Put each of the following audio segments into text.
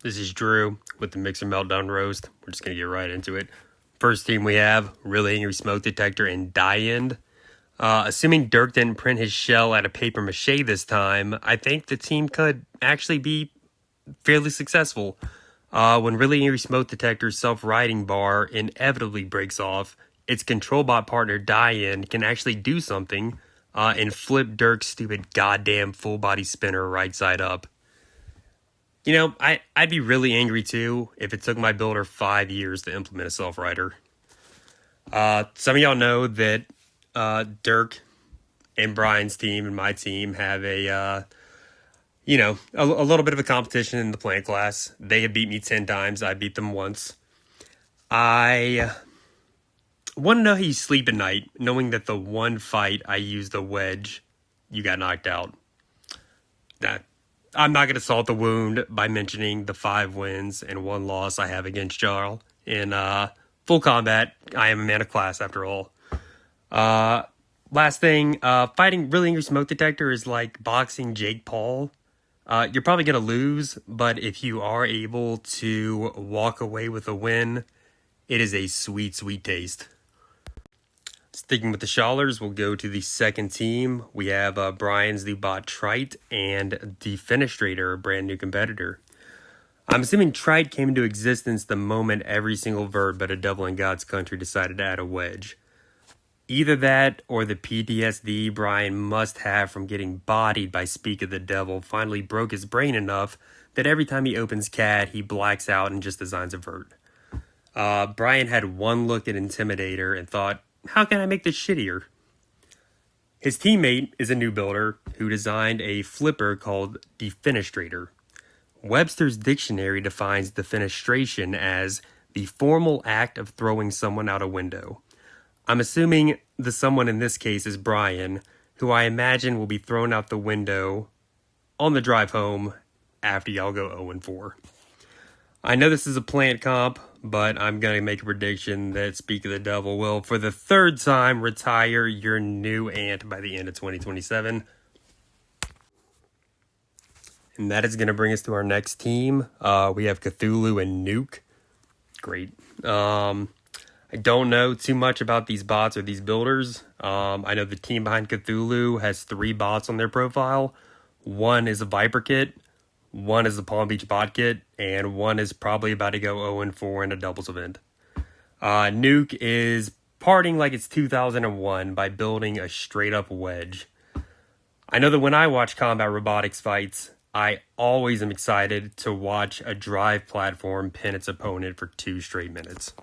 This is Drew with the Mixer Meltdown Roast. We're just going to get right into it. First team we have, Really Angry Smoke Detector and Die-End. Assuming Dirk didn't print his shell out of paper mache this time, I think the team could actually be fairly successful. When Really Angry Smoke Detector's self-riding bar inevitably breaks off, its control bot partner Die-End can actually do something and flip Dirk's stupid goddamn full body spinner right side up. You know, I'd be really angry too if it took my builder 5 years to implement a self-rider. Some of y'all know that Dirk and Brian's team and my team have a little bit of a competition in the plant class. They have beat me 10 times. I beat them once. I want to know how you sleep at night, knowing that the one fight I used a wedge, you got knocked out. I'm not going to salt the wound by mentioning the 5 wins and 1 loss I have against y'all in full combat. I am a man of class after all. Last thing, fighting Really Angry Smoke Detector is like boxing Jake Paul. You're probably going to lose, but if you are able to walk away with a win, it is a sweet, sweet taste. Sticking with the Shawlers, we'll go to the second team. We have Brian's the bot Trite and Defenestrator, a brand new competitor. I'm assuming Trite came into existence the moment every single verb but a devil in God's country decided to add a wedge. Either that or the PTSD Brian must have from getting bodied by Speak of the Devil finally broke his brain enough that every time he opens CAD, he blacks out and just designs a vert. Brian had one look at Intimidator and thought, how can I make this shittier? His teammate is a new builder who designed a flipper called Defenestrator. Webster's dictionary defines defenestration as the formal act of throwing someone out a window. I'm assuming the someone in this case is Brian, who I imagine will be thrown out the window on the drive home after y'all go 0-4. I know this is a plant comp, but I'm going to make a prediction that Speak of the Devil will, for the 3rd time, retire your new ant by the end of 2027. And that is going to bring us to our next team. We have Cthulhu and Nuke. Great. I don't know too much about these bots or these builders. I know the team behind Cthulhu has 3 bots on their profile. 1 is a Viper kit, 1 is a Palm Beach bot kit, and 1 is probably about to go 0-4 in a doubles event. Nuke is partying like it's 2001 by building a straight up wedge. I know that when I watch combat robotics fights, I always am excited to watch a drive platform pin its opponent for 2 straight minutes.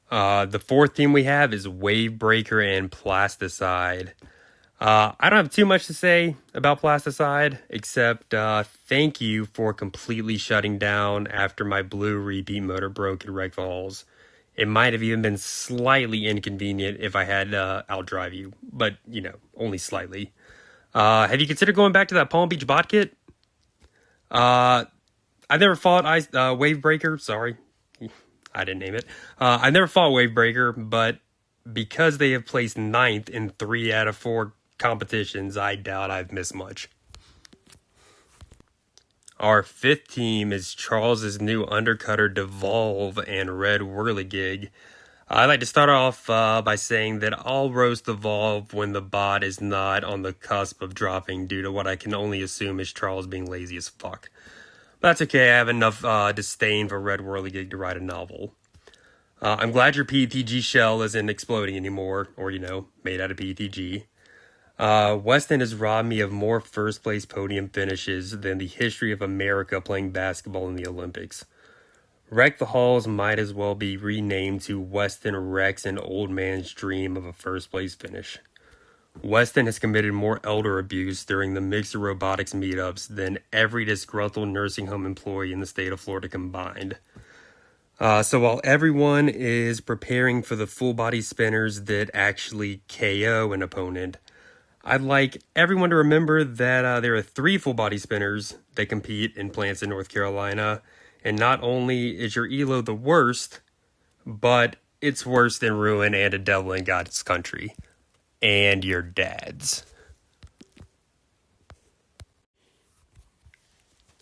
The 4th team we have is Wavebreaker and Plasticide. I don't have too much to say about Plasticide, except thank you for completely shutting down after my blue repeat motor broke at Wreck Falls. It might have even been slightly inconvenient if I had outdrive you, but, only slightly. Have you considered going back to that Palm Beach bot kit? I've never fought Wavebreaker, sorry. I didn't name it. I never fought Wavebreaker, but because they have placed 9th in 3 out of 4 competitions, I doubt I've missed much. Our 5th team is Charles's new undercutter Devolve and Red Whirligig. I'd like to start off by saying that I'll roast Devolve when the bot is not on the cusp of dropping due to what I can only assume is Charles being lazy as fuck. That's okay, I have enough disdain for Red Whirligig to write a novel. I'm glad your PETG shell isn't exploding anymore, or, made out of PETG. Weston has robbed me of more first-place podium finishes than the history of America playing basketball in the Olympics. Wreck the Halls might as well be renamed to Weston Rex an old man's dream of a first-place finish. Weston has committed more elder abuse during the Mixer Robotics meetups than every disgruntled nursing home employee in the state of Florida combined. So while everyone is preparing for the full-body spinners that actually KO an opponent, I'd like everyone to remember that there are 3 full-body spinners that compete in plants in North Carolina, and not only is your ELO the worst, but it's worse than Ruin and A Devil in God's Country. And your dad's.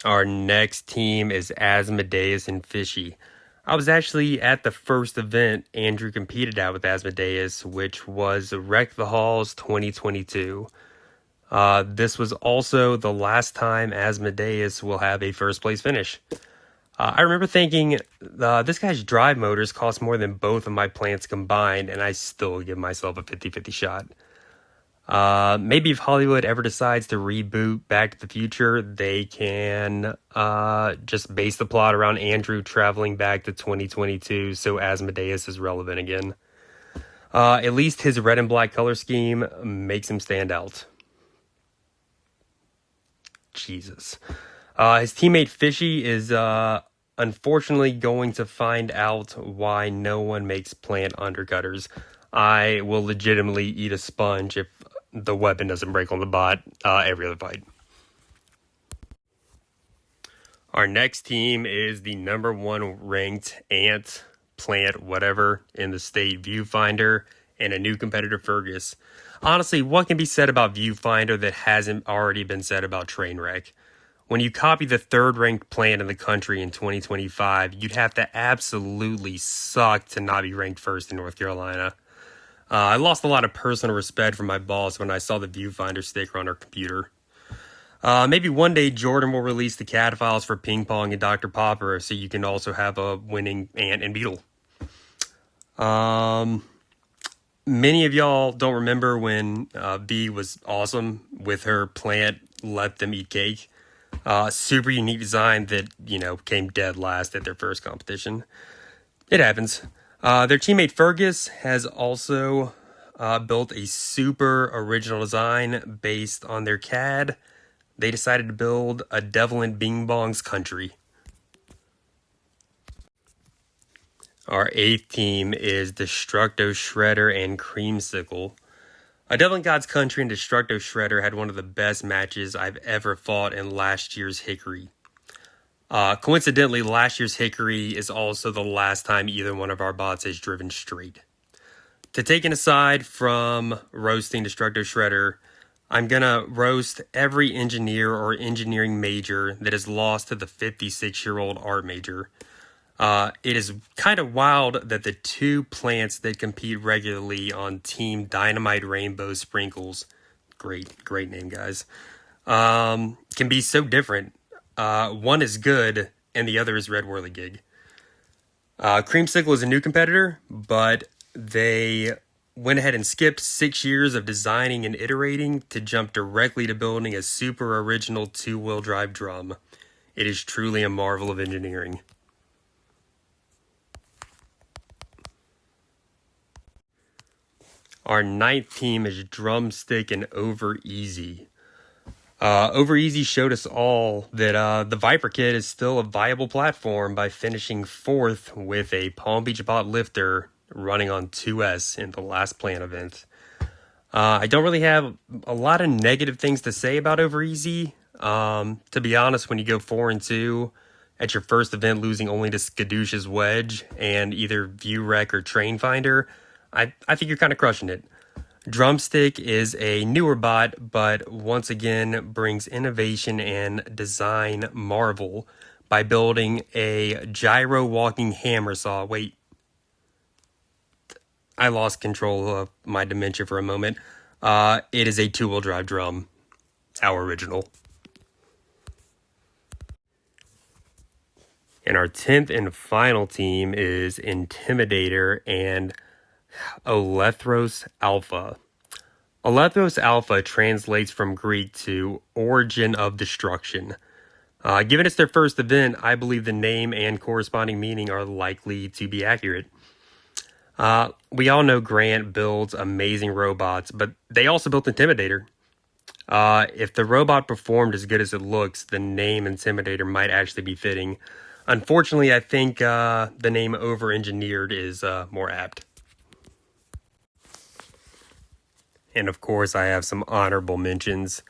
Our next team is Asmodeus and Fishy. I was actually at the first event Andrew competed at with Asmodeus, which was Wreck the Halls 2022. This was also the last time Asmodeus will have a first place finish. I remember thinking, this guy's drive motors cost more than both of my plants combined, and I still give myself a 50-50 shot. Maybe if Hollywood ever decides to reboot Back to the Future, they can just base the plot around Andrew traveling back to 2022 so Asmodeus is relevant again. At least his red and black color scheme makes him stand out. Jesus. His teammate Fishy is unfortunately going to find out why no one makes plant undercutters. I will legitimately eat a sponge if the weapon doesn't break on the bot every other fight. Our next team is the number 1 ranked ant, plant, whatever, in the state, Viewfinder, and a new competitor, Fergus. Honestly, what can be said about Viewfinder that hasn't already been said about Trainwreck? When you copy the 3rd ranked plant in the country in 2025, you'd have to absolutely suck to not be ranked 1st in North Carolina. I lost a lot of personal respect from my boss when I saw the Viewfinder sticker on her computer. Maybe one day Jordan will release the CAD files for Ping Pong and Dr. Popper so you can also have a winning ant and beetle. Many of y'all don't remember when B was awesome with her plant Let Them Eat Cake. Super unique design that, came dead last at their first competition. It happens. Their teammate Fergus has also built a super original design based on their CAD. They decided to build a Devil in Bing Bong's country. Our 8th team is Destructo Shredder and Creamsicle. Devil in God's Country and Destructo Shredder had one of the best matches I've ever fought in last year's Hickory. Coincidentally, last year's Hickory is also the last time either one of our bots has driven straight. To take an aside from roasting Destructo Shredder, I'm gonna roast every engineer or engineering major that is lost to the 56-year-old art major. It is kind of wild that the 2 plants that compete regularly on Team Dynamite Rainbow Sprinkles, great name, guys, can be so different. One is good, and the other is Red Whirligig. Creamsicle is a new competitor, but they went ahead and skipped 6 years of designing and iterating to jump directly to building a super original 2-wheel drive drum. It is truly a marvel of engineering. Our 9th team is Drumstick and Over Easy. Over Easy showed us all that the Viper Kit is still a viable platform by finishing 4th with a Palm Beach bot lifter running on 2S in the last plant event. I don't really have a lot of negative things to say about Over Easy. To be honest, when you go 4-2 at your first event, losing only to Skadoosh's Wedge and either View Rec or Train Finder, I think you're kind of crushing it. Drumstick is a newer bot, but once again brings innovation and design marvel by building a gyro walking hammer saw. Wait, I lost control of my dementia for a moment. It is a 2-wheel drive drum. Our original. And our 10th and final team is Intimidator and Olethros Alpha. Olethros Alpha translates from Greek to Origin of Destruction. Given it's their first event, I believe the name and corresponding meaning are likely to be accurate. We all know Grant builds amazing robots, but they also built Intimidator. If the robot performed as good as it looks, the name Intimidator might actually be fitting. Unfortunately, I think the name Over-Engineered is more apt. And of course, I have some honorable mentions.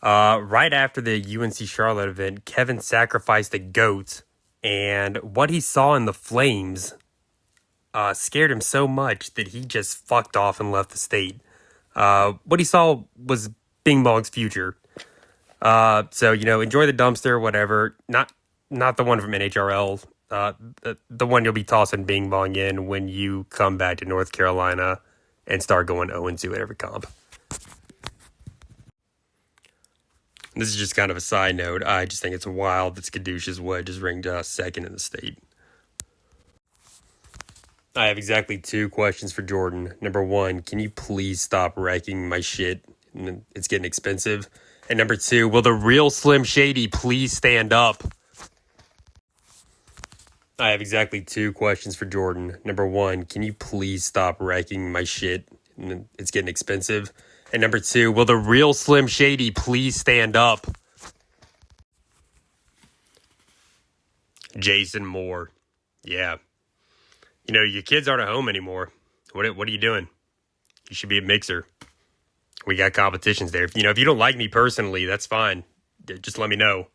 Right after the UNC Charlotte event, Kevin sacrificed a goat, and what he saw in the flames scared him so much that he just fucked off and left the state. What he saw was Bing Bong's future. So enjoy the dumpster, whatever. Not the one from NHRL. The one you'll be tossing Bing Bong in when you come back to North Carolina and start going 0-2 at every comp. This is just kind of a side note. I just think it's wild that Skadoosh's wedge is ranked second in the state. I have exactly 2 questions for Jordan. Number 1, can you please stop wrecking my shit? It's getting expensive. And number 2, will the real Slim Shady please stand up? I have exactly 2 questions for Jordan. Number 1, can you please stop wrecking my shit? It's getting expensive. And number 2, will the real Slim Shady please stand up? Jason Moore. Yeah. Your kids aren't at home anymore. What are you doing? You should be a mixer. We got competitions there. If you don't like me personally, that's fine. Just let me know.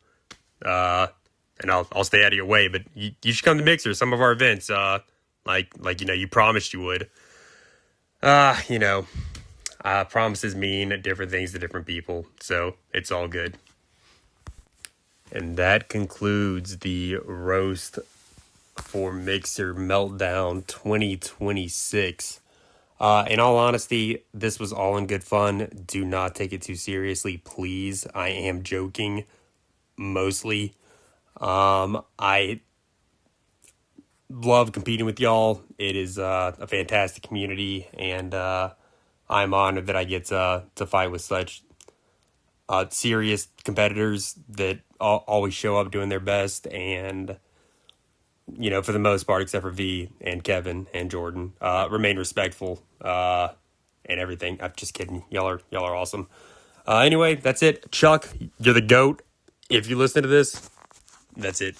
And I'll stay out of your way. But you should come to Mixer, some of our events. Like you promised you would. Promises mean different things to different people. So it's all good. And that concludes the roast for Mixer Meltdown 2026. In all honesty, this was all in good fun. Do not take it too seriously, please. I am joking, mostly. I love competing with y'all. It is a fantastic community, and I'm honored that I get to fight with such serious competitors that always show up doing their best, and for the most part, except for V and Kevin and Jordan, remain respectful and everything. I'm just kidding. Y'all are awesome. Anyway, that's it. Chuck, you're the GOAT. If you listen to this, that's it.